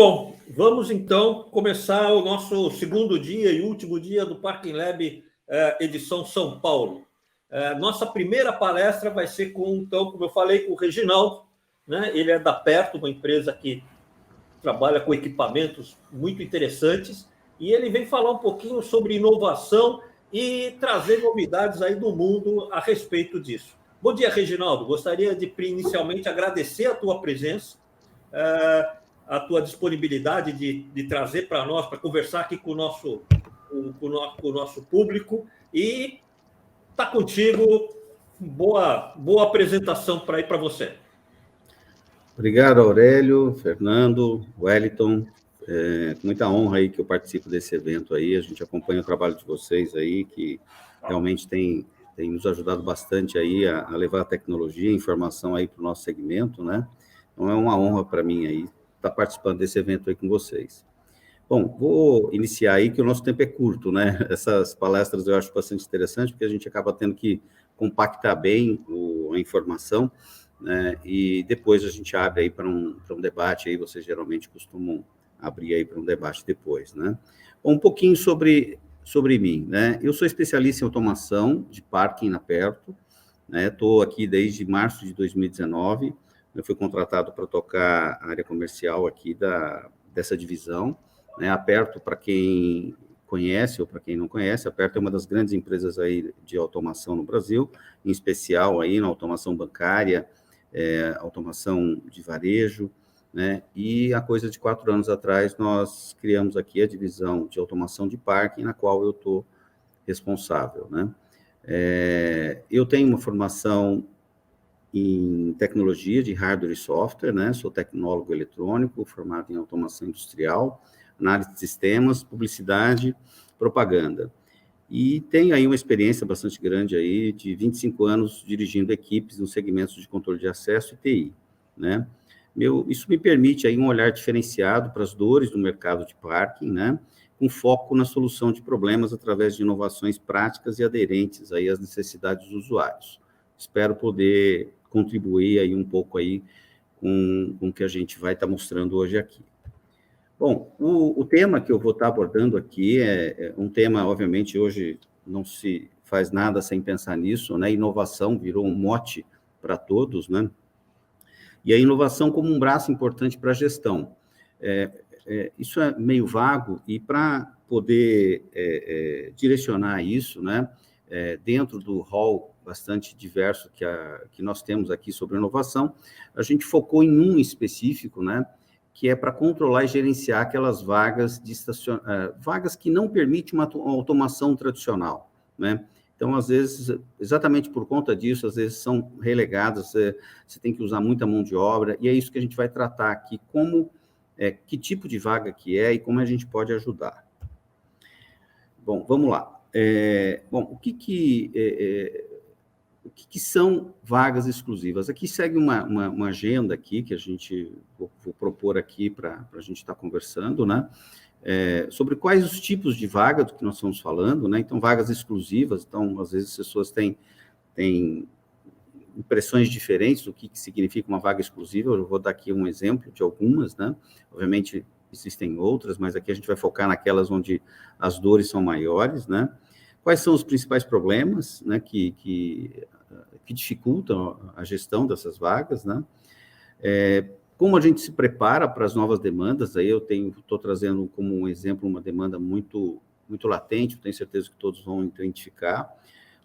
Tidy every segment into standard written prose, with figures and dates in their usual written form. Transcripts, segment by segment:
bom, vamos então começar o nosso segundo dia e último dia do Parking Lab edição São Paulo. Nossa primeira palestra vai ser então, como eu falei, com o Reginaldo, né? Ele é da Perto, uma empresa que trabalha com equipamentos muito interessantes, e ele vem falar um pouquinho sobre inovação e trazer novidades aí do mundo a respeito disso. Bom dia, Reginaldo. Gostaria de inicialmente agradecer a tua presença, a tua disponibilidade de trazer para nós, para conversar aqui com o nosso público, e está contigo. Boa apresentação para ir para você. Obrigado, Aurélio, Fernando, Wellington. Com muita honra aí que eu participo desse evento aí. A gente acompanha o trabalho de vocês aí, que realmente tem nos ajudado bastante aí a levar a tecnologia e informação aí para o nosso segmento, né? Então, é uma honra para mim aí estar participando desse evento aí com vocês. Bom, vou iniciar aí, que o nosso tempo é curto, né? Essas palestras eu acho bastante interessante, porque a gente acaba tendo que compactar bem a informação, né? E depois a gente abre aí para um debate, aí vocês geralmente costumam abrir aí para um debate depois, né? Bom, um pouquinho sobre mim, né? Eu sou especialista em automação de parking na Perto, né? Estou aqui desde março de 2019, eu fui contratado para tocar a área comercial aqui dessa divisão, né? A Perto, para quem conhece ou para quem não conhece, a Perto é uma das grandes empresas aí de automação no Brasil, em especial aí na automação bancária, automação de varejo, né? E há coisa de 4 anos atrás, nós criamos aqui a divisão de automação de parking, na qual eu estou responsável, né? Eu tenho uma formação em tecnologia de hardware e software, né? Sou tecnólogo eletrônico, formado em automação industrial, análise de sistemas, publicidade, propaganda. E tenho aí uma experiência bastante grande aí, de 25 anos dirigindo equipes nos segmentos de controle de acesso e TI, né? Isso me permite aí um olhar diferenciado para as dores do mercado de parking, né? Com foco na solução de problemas através de inovações práticas e aderentes aí às necessidades dos usuários. Espero poder contribuir aí um pouco aí com o que a gente vai estar mostrando hoje aqui. Bom, o tema que eu vou estar abordando aqui é um tema, obviamente, hoje não se faz nada sem pensar nisso, né? Inovação virou um mote para todos, né? E a inovação como um braço importante para a gestão. Isso é meio vago, e para poder direcionar isso, né? Dentro do hall bastante diverso que nós temos aqui sobre inovação, a gente focou em um específico, né? Que é para controlar e gerenciar aquelas vagas vagas que não permitem uma automação tradicional, né? Então, às vezes, exatamente por conta disso, às vezes são relegadas, você tem que usar muita mão de obra, e é isso que a gente vai tratar aqui, que tipo de vaga que é e como a gente pode ajudar. Bom, vamos lá. O que são vagas exclusivas? Aqui segue uma agenda aqui, que vou propor aqui para a gente estar conversando, né? Sobre quais os tipos de vaga do que nós estamos falando, né? Então, vagas exclusivas, então, às vezes as pessoas têm impressões diferentes do que significa uma vaga exclusiva. Eu vou dar aqui um exemplo de algumas, né? Obviamente, existem outras, mas aqui a gente vai focar naquelas onde as dores são maiores, né? Quais são os principais problemas, né, que dificultam a gestão dessas vagas, né? Como a gente se prepara para as novas demandas? Aí eu estou trazendo como um exemplo uma demanda muito, muito latente, eu tenho certeza que todos vão identificar.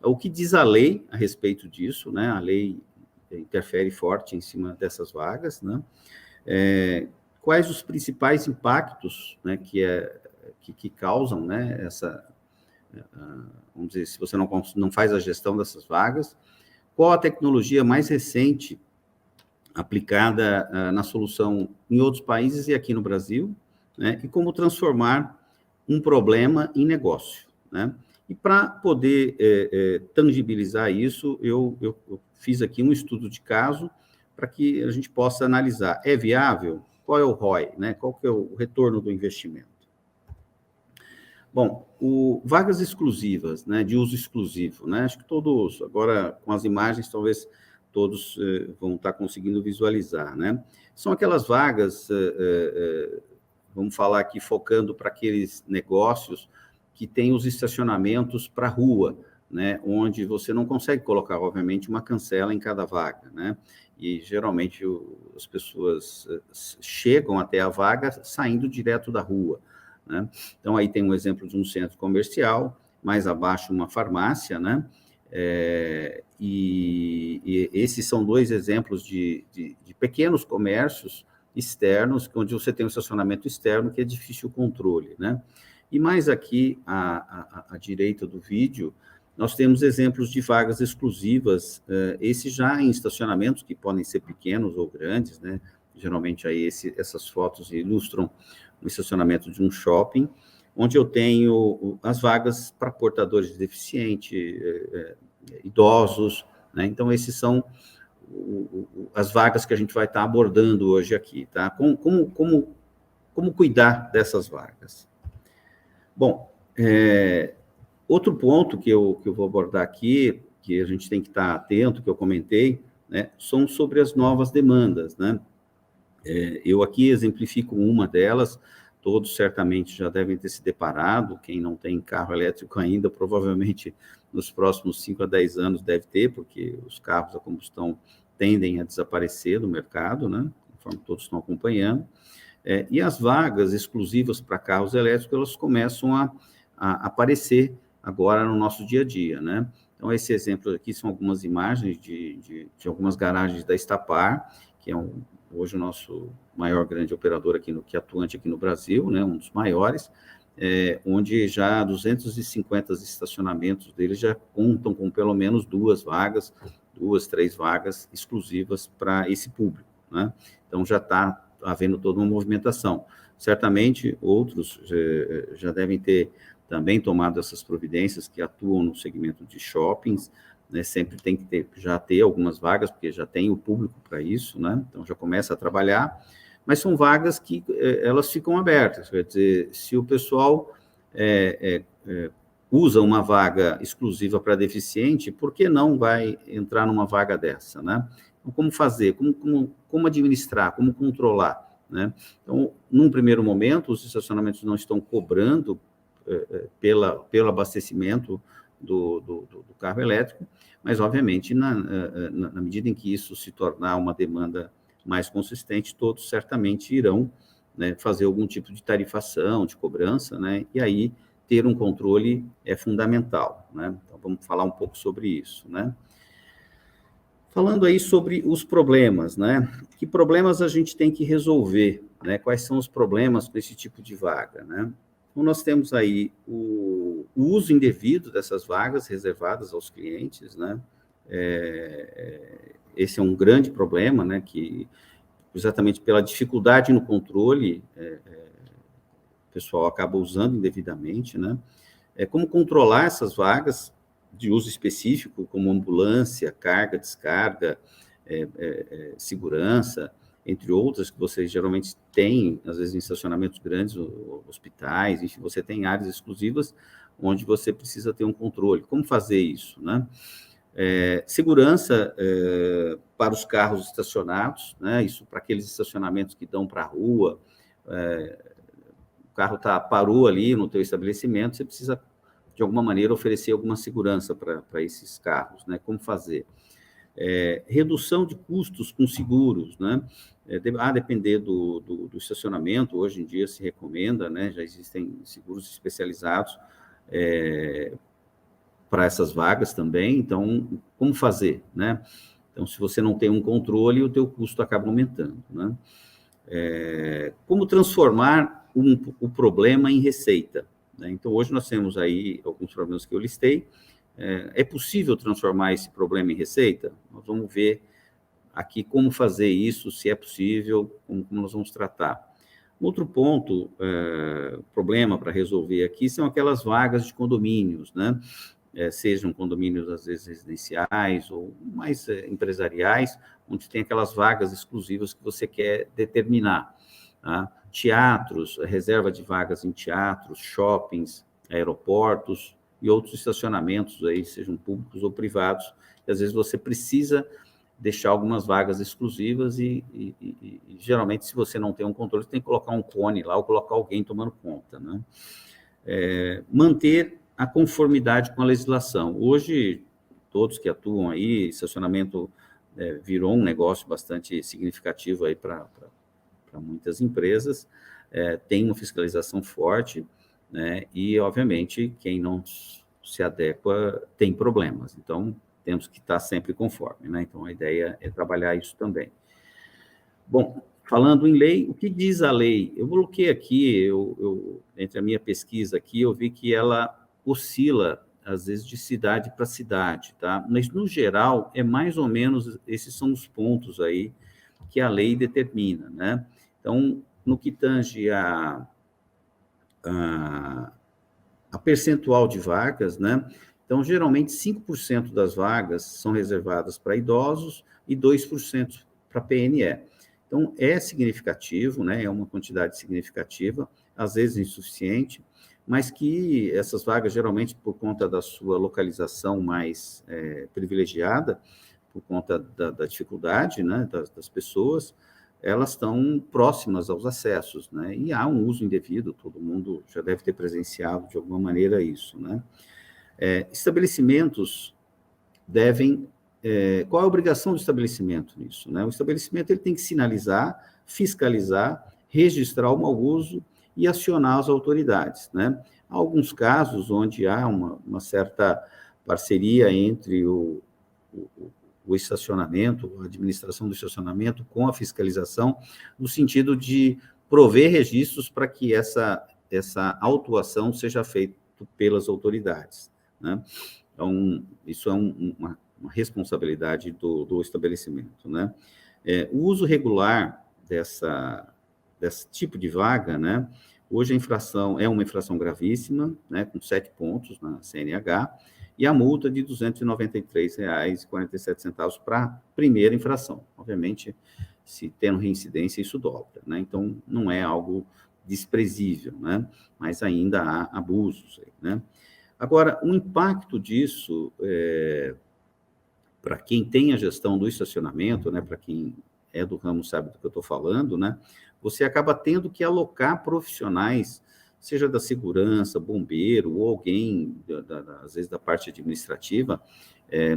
O que diz a lei a respeito disso, né? A lei interfere forte em cima dessas vagas, né? Quais os principais impactos, né, que causam, né, vamos dizer, se você não faz a gestão dessas vagas? Qual a tecnologia mais recente aplicada na solução em outros países e aqui no Brasil, né? E como transformar um problema em negócio, né? E para poder tangibilizar isso, eu fiz aqui um estudo de caso para que a gente possa analisar. É viável? Qual é o ROI, né? Qual que é o retorno do investimento? Bom, vagas exclusivas, né, de uso exclusivo, né? Acho que todos, agora com as imagens, talvez todos vão estar conseguindo visualizar, né? São aquelas vagas vamos falar aqui focando para aqueles negócios que têm os estacionamentos para rua, né, onde você não consegue colocar, obviamente, uma cancela em cada vaga, né, e geralmente as pessoas chegam até a vaga saindo direto da rua, né. Então, aí tem um exemplo de um centro comercial, mais abaixo uma farmácia, né, e esses são dois exemplos de pequenos comércios externos, onde você tem um estacionamento externo que é difícil o controle, né. E mais aqui, à direita do vídeo, nós temos exemplos de vagas exclusivas, esses já em estacionamentos que podem ser pequenos ou grandes, né? Geralmente aí essas fotos ilustram o estacionamento de um shopping, onde eu tenho as vagas para portadores de deficiente, idosos, né? Então, esses são as vagas que a gente vai estar abordando hoje aqui, tá? Como cuidar dessas vagas? Bom, outro ponto que eu vou abordar aqui, que a gente tem que estar atento, que eu comentei, né, são sobre as novas demandas, né? Eu aqui exemplifico uma delas, todos certamente já devem ter se deparado, quem não tem carro elétrico ainda, provavelmente nos próximos 5 a 10 anos deve ter, porque os carros a combustão tendem a desaparecer do mercado, né, conforme todos estão acompanhando, e as vagas exclusivas para carros elétricos, elas começam a aparecer agora no nosso dia a dia, né? Então, esse exemplo aqui são algumas imagens de algumas garagens da Estapar, que é hoje o nosso maior grande operador aqui, que é atuante aqui no Brasil, né, um dos maiores, onde já 250 estacionamentos deles já contam com pelo menos 2, 3 vagas exclusivas para esse público, né? Então, já está havendo toda uma movimentação. Certamente, outros já devem ter também tomado essas providências que atuam no segmento de shoppings, né? Sempre tem que já ter algumas vagas, porque já tem o público para isso, né? Então, já começa a trabalhar, mas são vagas que elas ficam abertas, quer dizer, se o pessoal usa uma vaga exclusiva para deficiente, por que não vai entrar numa vaga dessa, né? Então, como fazer, como administrar, como controlar, né? Então, num primeiro momento, os estacionamentos não estão cobrando pelo abastecimento do carro elétrico, mas, obviamente, na medida em que isso se tornar uma demanda mais consistente, todos certamente irão, né, fazer algum tipo de tarifação, de cobrança, né, e aí ter um controle é fundamental, né? Então, vamos falar um pouco sobre isso, né? Falando aí sobre os problemas, né? Que problemas a gente tem que resolver, né? Quais são os problemas com esse tipo de vaga, né? Então, nós temos aí o uso indevido dessas vagas reservadas aos clientes, né? Esse é um grande problema, né? Que, exatamente pela dificuldade no controle, o pessoal acaba usando indevidamente, né? Como controlar essas vagas de uso específico, como ambulância, carga, descarga, segurança, entre outras, que vocês geralmente têm, às vezes, em estacionamentos grandes, hospitais, enfim, você tem áreas exclusivas onde você precisa ter um controle. Como fazer isso, né? Segurança para os carros estacionados, né? Isso para aqueles estacionamentos que dão para a rua, o carro parou ali no teu estabelecimento, você precisa, de alguma maneira, oferecer alguma segurança para esses carros, né? Como fazer? Redução de custos com seguros, né? A depender do estacionamento, hoje em dia se recomenda, né? Já existem seguros especializados para essas vagas também, então, como fazer, né? Então, se você não tem um controle, o teu custo acaba aumentando, né? Como transformar o problema em receita, né? Então, hoje nós temos aí alguns problemas que eu listei. É possível transformar esse problema em receita? Nós vamos ver aqui como fazer isso, se é possível, como nós vamos tratar. Outro ponto, problema para resolver aqui, são aquelas vagas de condomínios, né? Sejam condomínios, às vezes, residenciais ou mais empresariais, onde tem aquelas vagas exclusivas que você quer determinar, tá? Teatros, reserva de vagas em teatros, shoppings, aeroportos e outros estacionamentos aí, sejam públicos ou privados, e às vezes você precisa deixar algumas vagas exclusivas e geralmente, se você não tem um controle, você tem que colocar um cone lá ou colocar alguém tomando conta, né? Manter a conformidade com a legislação. Hoje, todos que atuam aí, estacionamento virou um negócio bastante significativo aí para muitas empresas, tem uma fiscalização forte, né? E, obviamente, quem não se adequa tem problemas. Então, temos que estar sempre conforme, né? Então, a ideia é trabalhar isso também. Bom, falando em lei, o que diz a lei? Eu coloquei aqui, entre a minha pesquisa aqui, eu vi que ela oscila, às vezes, de cidade para cidade, tá? Mas, no geral, é mais ou menos, esses são os pontos aí que a lei determina, né? Então, no que tange a percentual de vagas, né? Então, geralmente, 5% das vagas são reservadas para idosos e 2% para PNE. Então, é significativo, né? É uma quantidade significativa, às vezes insuficiente, mas que essas vagas, geralmente, por conta da sua localização mais privilegiada, por conta da dificuldade, né, das pessoas, elas estão próximas aos acessos, né? E há um uso indevido, todo mundo já deve ter presenciado de alguma maneira isso, né? Estabelecimentos devem... qual é a obrigação do estabelecimento nisso, né? O estabelecimento ele tem que sinalizar, fiscalizar, registrar o mau uso e acionar as autoridades, né? Há alguns casos onde há uma certa parceria entre o estacionamento, a administração do estacionamento com a fiscalização, no sentido de prover registros para que essa autuação seja feita pelas autoridades, né? Então, isso é uma responsabilidade do estabelecimento, né? O uso regular desse tipo de vaga, né? Hoje a infração é uma infração gravíssima, né? Com 7 pontos na CNH, e a multa de R$ 293,47 para a primeira infração. Obviamente, se tendo reincidência, isso dobra, né? Então, não é algo desprezível, né? Mas ainda há abusos, né? Agora, o impacto disso, para quem tem a gestão do estacionamento, né? Para quem é do ramo sabe do que eu estou falando, né? Você acaba tendo que alocar profissionais, seja da segurança, bombeiro, ou alguém, às vezes, da parte administrativa,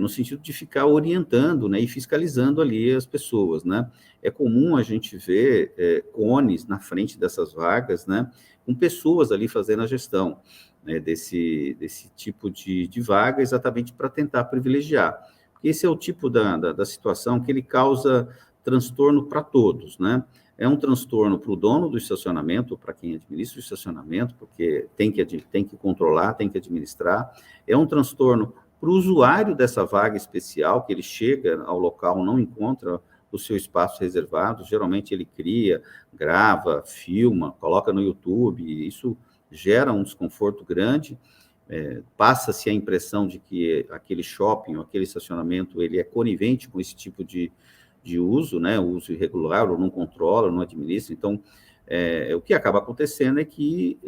no sentido de ficar orientando, né, e fiscalizando ali as pessoas, né? É comum a gente ver cones na frente dessas vagas, né, com pessoas ali fazendo a gestão, né, desse tipo de vaga, exatamente para tentar privilegiar. Porque esse é o tipo da situação que ele causa transtorno para todos, né? É um transtorno para o dono do estacionamento, para quem administra o estacionamento, porque tem que controlar, tem que administrar. É um transtorno para o usuário dessa vaga especial, que ele chega ao local, não encontra o seu espaço reservado, geralmente ele cria, grava, filma, coloca no YouTube, e isso gera um desconforto grande. Passa-se a impressão de que aquele shopping, ou aquele estacionamento, ele é conivente com esse tipo de uso, né, uso irregular, ou não controla, ou não administra. Então, o que acaba acontecendo é que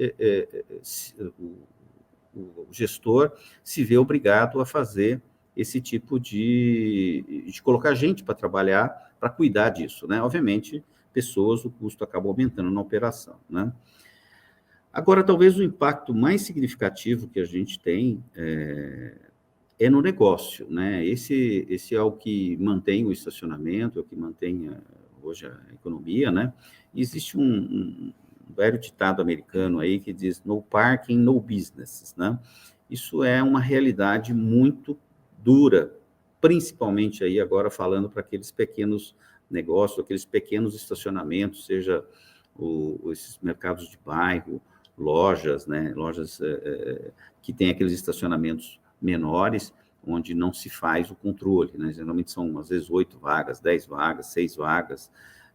o gestor se vê obrigado a fazer esse tipo de colocar gente para trabalhar, para cuidar disso, né? Obviamente, pessoas, o custo acaba aumentando na operação, né? Agora, talvez o impacto mais significativo que a gente tem é no negócio, né? Esse é o que mantém o estacionamento, é o que mantém hoje a economia, né? E existe um velho ditado americano aí que diz no parking, no business, né? Isso é uma realidade muito dura, principalmente aí agora falando para aqueles pequenos negócios, aqueles pequenos estacionamentos, seja esses mercados de bairro, lojas, né? Lojas que têm aqueles estacionamentos menores, onde não se faz o controle, né? Geralmente são, às vezes, 8 vagas, 10 vagas, 6 vagas,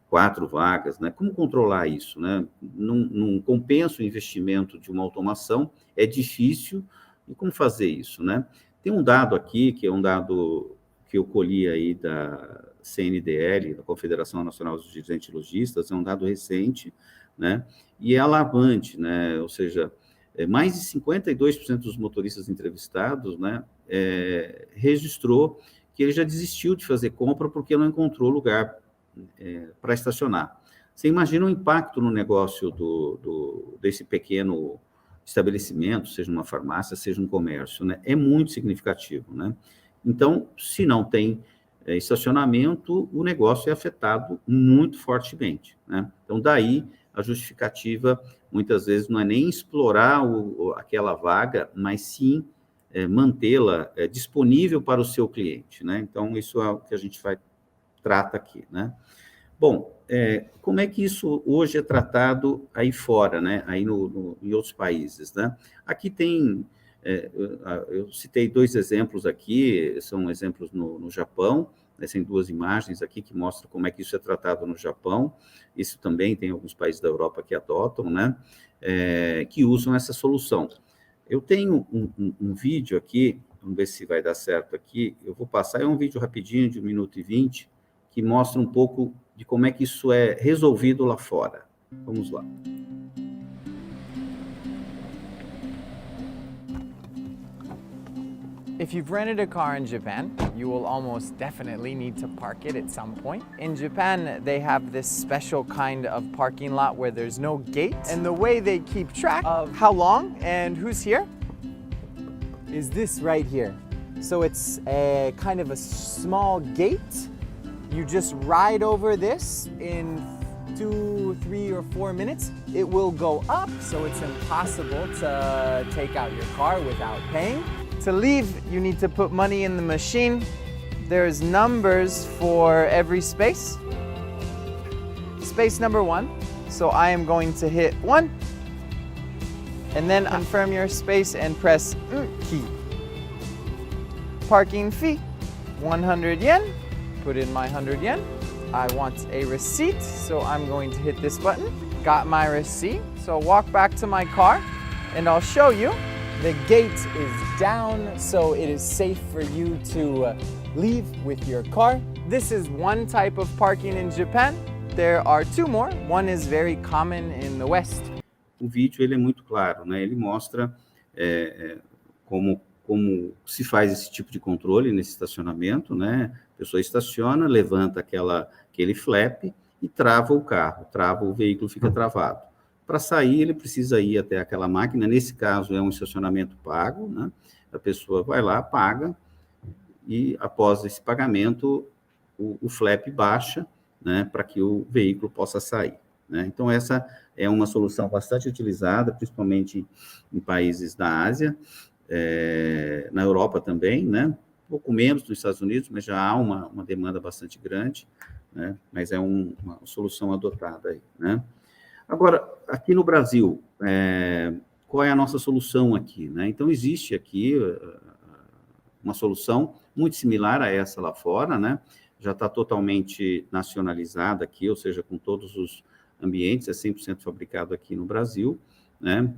4 vagas, né? Como controlar isso, né? Não compensa o investimento de uma automação, é difícil, e como fazer isso, né? Tem um dado aqui, que é um dado que eu colhi aí da CNDL, da Confederação Nacional dos Dirigentes Lojistas, é um dado recente, né? E é alarmante, né? Ou seja, mais de 52% dos motoristas entrevistados, né, registrou que ele já desistiu de fazer compra porque não encontrou lugar para estacionar. Você imagina o impacto no negócio desse pequeno estabelecimento, seja uma farmácia, seja um comércio, né? É muito significativo, né? Então, se não tem estacionamento, o negócio é afetado muito fortemente, né? Então, daí a justificativa, muitas vezes, não é nem explorar aquela vaga, mas sim mantê-la disponível para o seu cliente, né? Então, isso é o que a gente trata aqui, né? Bom, como é que isso hoje é tratado aí fora, né? Aí em outros países, né? Aqui tem, eu citei 2 exemplos aqui, são exemplos no Japão, né? Tem 2 imagens aqui que mostram como é que isso é tratado no Japão. Isso também tem alguns países da Europa que adotam, né? Que usam essa solução. Eu tenho um vídeo aqui, vamos ver se vai dar certo aqui, eu vou passar, é um vídeo rapidinho, de 1 minuto e 20, que mostra um pouco de como é que isso é resolvido lá fora. Vamos lá. If you've rented a car in Japan, you will almost definitely need to park it at some point. In Japan, they have this special kind of parking lot where there's no gate, and the way they keep track of how long and who's here is this right here. So it's a kind of a small gate. You just ride over this in 2, 3, or 4 minutes. It will go up, so it's impossible to take out your car without paying. To leave, you need to put money in the machine. There's numbers for every space. Space number 1. So I am going to hit 1. And then confirm your space and press key. Parking fee, 100 yen. Put in my 100 yen. I want a receipt, so I'm going to hit this button. Got my receipt, so walk back to my car and I'll show you. The gate is down, so it is safe for you to leave with your car. This is one type of parking in Japan. There are 2 more. One is very common in the West. O vídeo ele é muito claro, né? Ele mostra como se faz esse tipo de controle nesse estacionamento, né? A pessoa estaciona, levanta aquele flap e trava o carro, o veículo fica travado. Para sair, ele precisa ir até aquela máquina, nesse caso é um estacionamento pago, né? A pessoa vai lá, paga, e após esse pagamento, o flap baixa, né? Para que o veículo possa sair, né? Então, essa é uma solução bastante utilizada, principalmente em países da Ásia, na Europa também, né? Um pouco menos nos Estados Unidos, mas já há uma demanda bastante grande, né? Mas é uma solução adotada aí, né? Agora, aqui no Brasil, qual é a nossa solução aqui, né? Então, existe aqui uma solução muito similar a essa lá fora, né? Já está totalmente nacionalizada aqui, ou seja, com todos os ambientes, é 100% fabricado aqui no Brasil, né?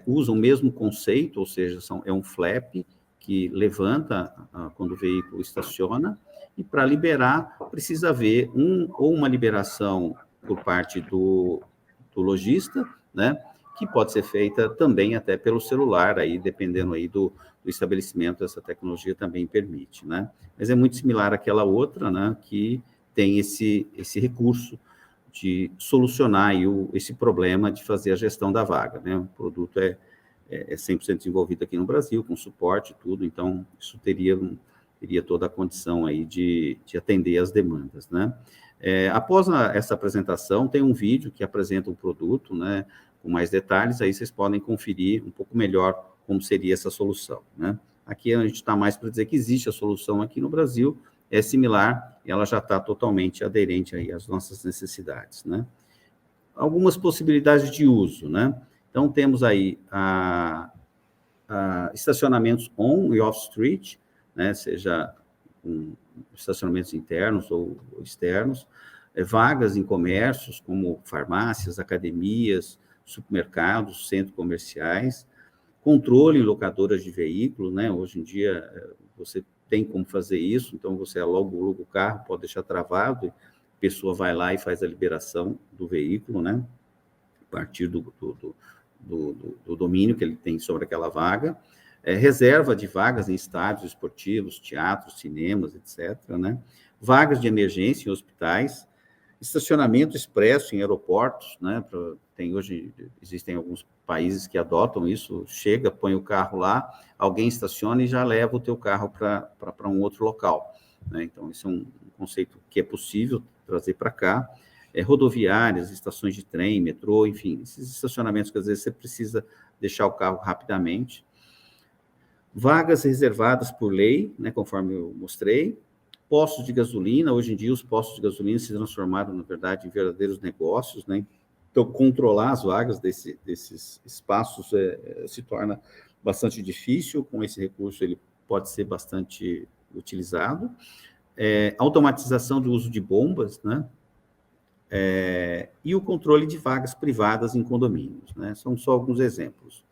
Usa o mesmo conceito, ou seja, é um flap que levanta quando o veículo estaciona, e para liberar, precisa haver uma liberação por parte do lojista, né, que pode ser feita também até pelo celular, aí, dependendo aí do estabelecimento, essa tecnologia também permite, né? Mas é muito similar àquela outra, né, que tem esse recurso de solucionar aí esse problema de fazer a gestão da vaga, né? O produto é 100% desenvolvido aqui no Brasil, com suporte e tudo, então isso teria toda a condição aí de atender as demandas, né? Após essa apresentação, tem um vídeo que apresenta o produto, né, com mais detalhes, aí vocês podem conferir um pouco melhor como seria essa solução, né? Aqui a gente está mais para dizer que existe a solução aqui no Brasil, é similar, e ela já está totalmente aderente aí às nossas necessidades, né? Algumas possibilidades de uso, né? Então, temos aí estacionamentos on e off-street, né? Seja estacionamentos internos ou externos, vagas em comércios, como farmácias, academias, supermercados, centros comerciais, controle em locadoras de veículos, né? Hoje em dia, você tem como fazer isso, então você aluga o carro, pode deixar travado, a pessoa vai lá e faz a liberação do veículo, né? A partir do domínio que ele tem sobre aquela vaga. reserva de vagas em estádios esportivos, teatros, cinemas, etc., né? Vagas de emergência em hospitais, estacionamento expresso em aeroportos, né? Hoje existem alguns países que adotam isso, chega, põe o carro lá, alguém estaciona e já leva o teu carro para um outro local, né? Então, isso é um conceito que é possível trazer para cá. Rodoviárias, estações de trem, metrô, enfim, esses estacionamentos que às vezes você precisa deixar o carro rapidamente. Vagas reservadas por lei, né, conforme eu mostrei. Postos de gasolina, hoje em dia os postos de gasolina se transformaram, na verdade, em verdadeiros negócios, né? Então, controlar as vagas desses espaços se torna bastante difícil. Com esse recurso, ele pode ser bastante utilizado. Automatização do uso de bombas, né? E o controle de vagas privadas em condomínios, né? São só alguns exemplos.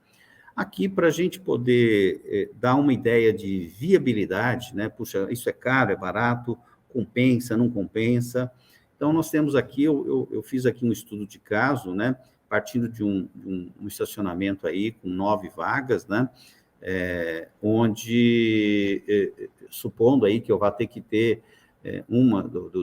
Aqui, para a gente poder dar uma ideia de viabilidade, né? Puxa, isso é caro, é barato, compensa, não compensa. Então, nós temos aqui, eu fiz aqui um estudo de caso, né? Partindo de um estacionamento aí com 9 vagas, né? Onde, supondo aí que eu vá ter que ter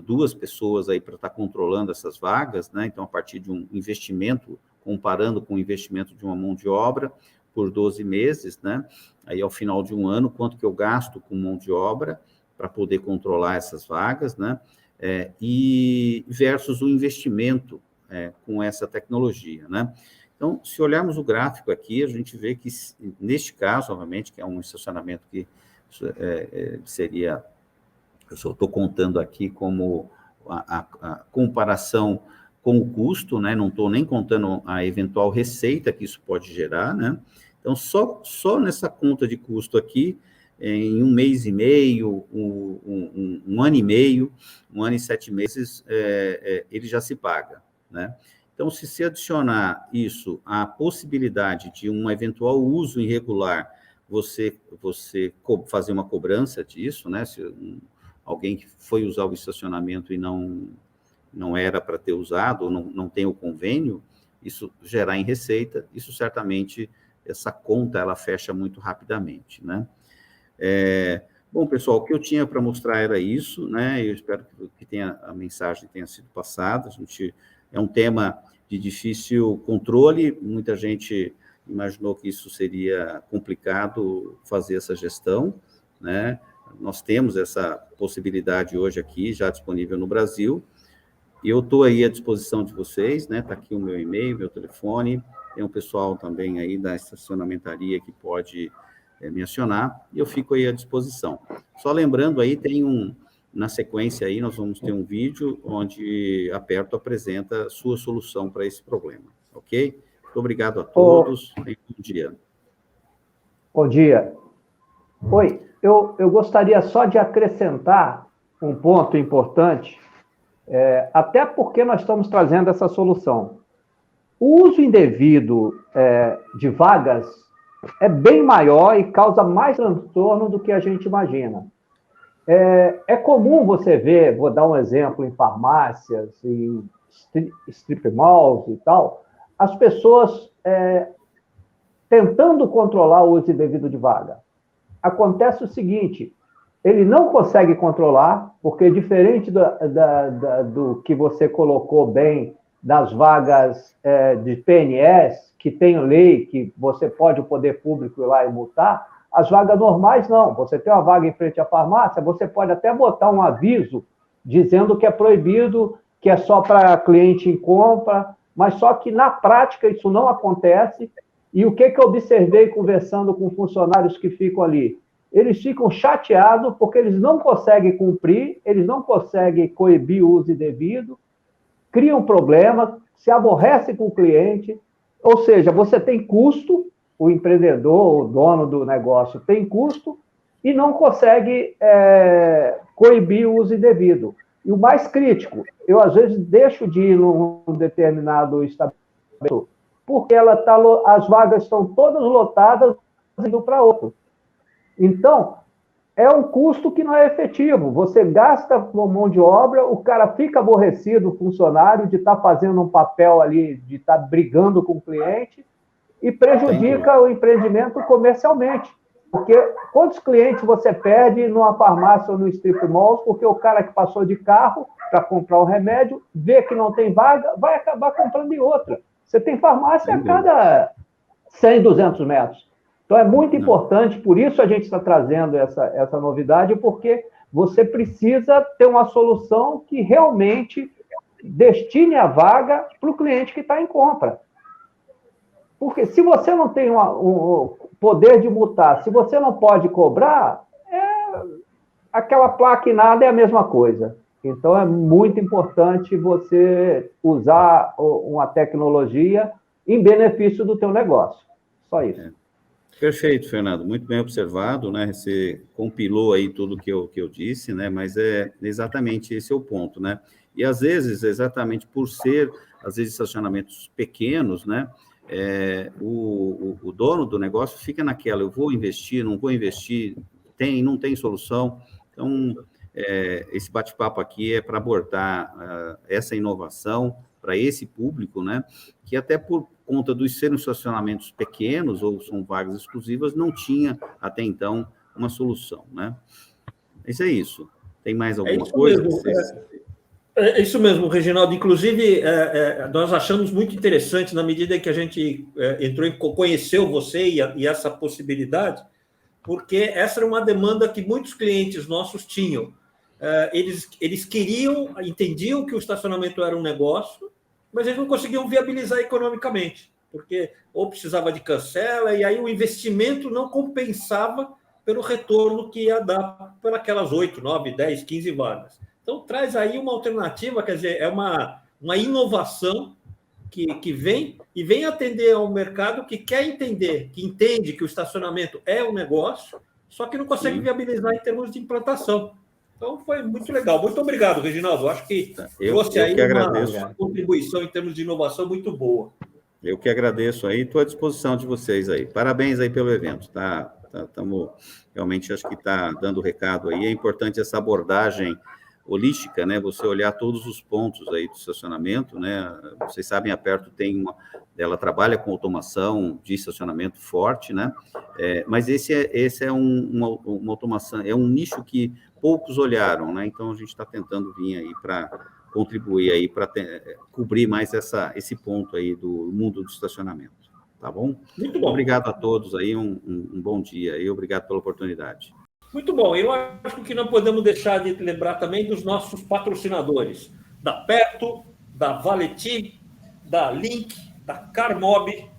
duas pessoas aí para estar controlando essas vagas, né? Então, a partir de um investimento, comparando com o investimento de uma mão de obra, por 12 meses, né? Aí, ao final de um ano, quanto que eu gasto com mão de obra para poder controlar essas vagas, né? E versus o investimento com essa tecnologia, né? Então, se olharmos o gráfico aqui, a gente vê que, neste caso, obviamente, que é um estacionamento que seria, eu só estou contando aqui como a comparação com o custo, né? Não estou nem contando a eventual receita que isso pode gerar, né? Então, só nessa conta de custo aqui, em 1 mês e meio, um ano e meio, 1 ano e 7 meses, ele já se paga, né? Então, se adicionar isso à possibilidade de um eventual uso irregular, você fazer uma cobrança disso, né? Se alguém que foi usar o estacionamento e não era para ter usado, ou não tem o convênio, isso gerar em receita, isso certamente, essa conta, ela fecha muito rapidamente, né? Bom, pessoal, o que eu tinha para mostrar era isso, né? Eu espero que a mensagem tenha sido passada. É um tema de difícil controle, muita gente imaginou que isso seria complicado fazer essa gestão, né? Nós temos essa possibilidade hoje aqui, já disponível no Brasil, e eu estou aí à disposição de vocês, né? Está aqui o meu e-mail, meu telefone, tem um pessoal também aí da estacionamentaria que pode me acionar, e eu fico aí à disposição. Só lembrando aí, na sequência aí, nós vamos ter um vídeo onde a Perto apresenta a sua solução para esse problema, ok? Muito obrigado a todos, e bom dia. Bom dia. Oi, eu gostaria só de acrescentar um ponto importante, até porque nós estamos trazendo essa solução. O uso indevido de vagas é bem maior e causa mais transtorno do que a gente imagina. É comum você ver, vou dar um exemplo, em farmácias, em strip malls e tal, as pessoas tentando controlar o uso indevido de vaga. Acontece o seguinte, ele não consegue controlar, porque diferente do que você colocou bem, das vagas de PNS, que tem lei, que você pode, o poder público, ir lá e multar, as vagas normais não. Você tem uma vaga em frente à farmácia, você pode até botar um aviso dizendo que é proibido, que é só para cliente em compra, mas só que na prática isso não acontece. E o que eu observei conversando com funcionários que ficam ali? Eles ficam chateados porque eles não conseguem cumprir, eles não conseguem coibir o uso indevido, criam problema, se aborrecem com o cliente, ou seja, você tem custo, o empreendedor, o dono do negócio tem custo e não consegue coibir o uso indevido. E o mais crítico, eu às vezes deixo de ir num determinado estabelecimento porque as vagas estão todas lotadas indo para outro. Então, é um custo que não é efetivo. Você gasta com mão de obra, o cara fica aborrecido, o funcionário, de estar fazendo um papel ali, de estar brigando com o cliente, e prejudica o empreendimento comercialmente. Porque quantos clientes você perde numa farmácia ou no strip mall, porque o cara que passou de carro para comprar um remédio, vê que não tem vaga, vai acabar comprando em outra. Você tem farmácia a cada 100, 200 metros. Então, é muito importante, por isso a gente está trazendo essa novidade, porque você precisa ter uma solução que realmente destine a vaga para o cliente que está em compra. Porque se você não tem o poder de multar, se você não pode cobrar, aquela placa e nada é a mesma coisa. Então, é muito importante você usar uma tecnologia em benefício do teu negócio. Só isso. Perfeito, Fernando. Muito bem observado, né? Você compilou aí tudo que eu disse, né? Mas é exatamente esse é o ponto, né? E, às vezes, exatamente por ser, às vezes, estacionamentos pequenos, né? O dono do negócio fica naquela, eu vou investir, não vou investir, não tem solução. Então, esse bate-papo aqui é para abordar essa inovação para esse público, né? Que até por conta dos serem estacionamentos pequenos ou são vagas exclusivas, não tinha até então uma solução, né? Mas é isso. Tem mais alguma coisa? É isso mesmo, Reginaldo. Inclusive, nós achamos muito interessante, na medida que a gente conheceu você e essa possibilidade, porque essa era uma demanda que muitos clientes nossos tinham. Eles queriam, entendiam que o estacionamento era um negócio, mas eles não conseguiam viabilizar economicamente, porque ou precisava de cancela, e aí o investimento não compensava pelo retorno que ia dar por aquelas 8, 9, 10, 15 vagas. Então, traz aí uma alternativa, quer dizer, é uma inovação que vem atender ao mercado que quer entender, que entende que o estacionamento é um negócio, só que não consegue viabilizar em termos de implantação. Então, foi muito legal. Muito obrigado, Reginaldo. Acho que trouxe aí uma contribuição em termos de inovação muito boa. Eu que agradeço aí, estou à disposição de vocês aí. Parabéns aí pelo evento, tá? Realmente, acho que está dando recado aí. É importante essa abordagem holística, né? Você olhar todos os pontos aí do estacionamento, né? Vocês sabem, a Aperto ela trabalha com automação de estacionamento forte, né? Mas esse é uma automação, é um nicho que poucos olharam, né? Então, a gente está tentando vir aí para contribuir aí, para cobrir mais esse ponto aí do mundo do estacionamento, tá bom? Muito bom. Obrigado a todos aí, um bom dia e obrigado pela oportunidade. Muito bom. Eu acho que não podemos deixar de lembrar também dos nossos patrocinadores, da Perto, da Valeti, da Link, da Carmob,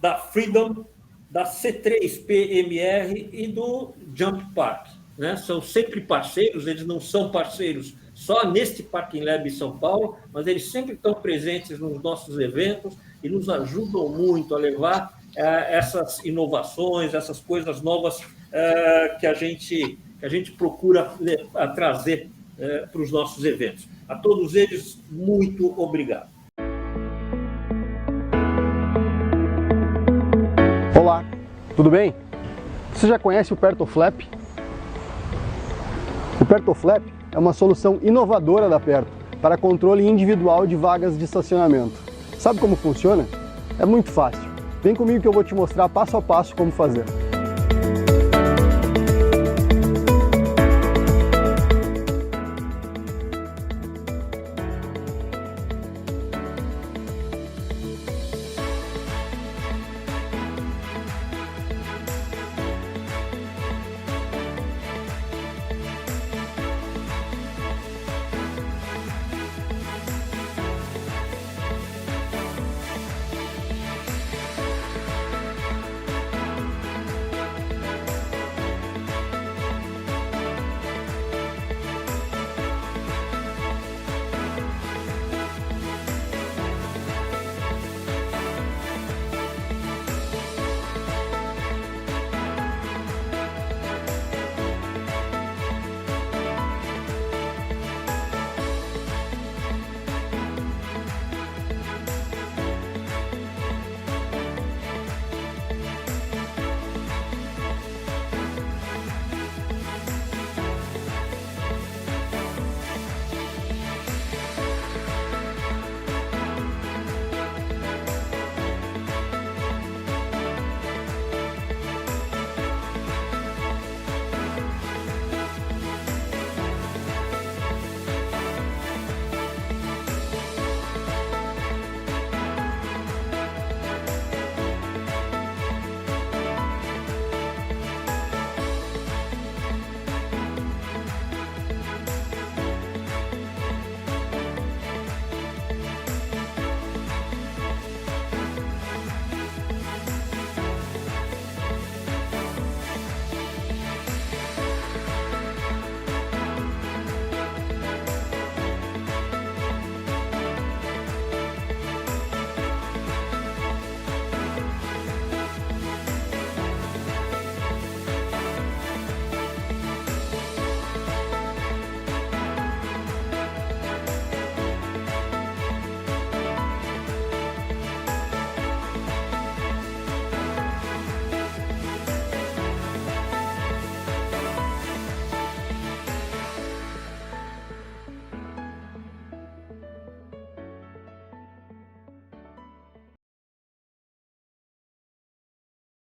da Freedom, da C3PMR e do Jump Park, né? São sempre parceiros, eles não são parceiros só neste Parking Lab em São Paulo, mas eles sempre estão presentes nos nossos eventos e nos ajudam muito a levar essas inovações, essas coisas novas que a gente procura trazer para os nossos eventos. A todos eles, muito obrigado. Olá, tudo bem? Você já conhece o PertoFlap? O PertoFlap é uma solução inovadora da Perto para controle individual de vagas de estacionamento. Sabe como funciona? É muito fácil. Vem comigo que eu vou te mostrar passo a passo como fazer.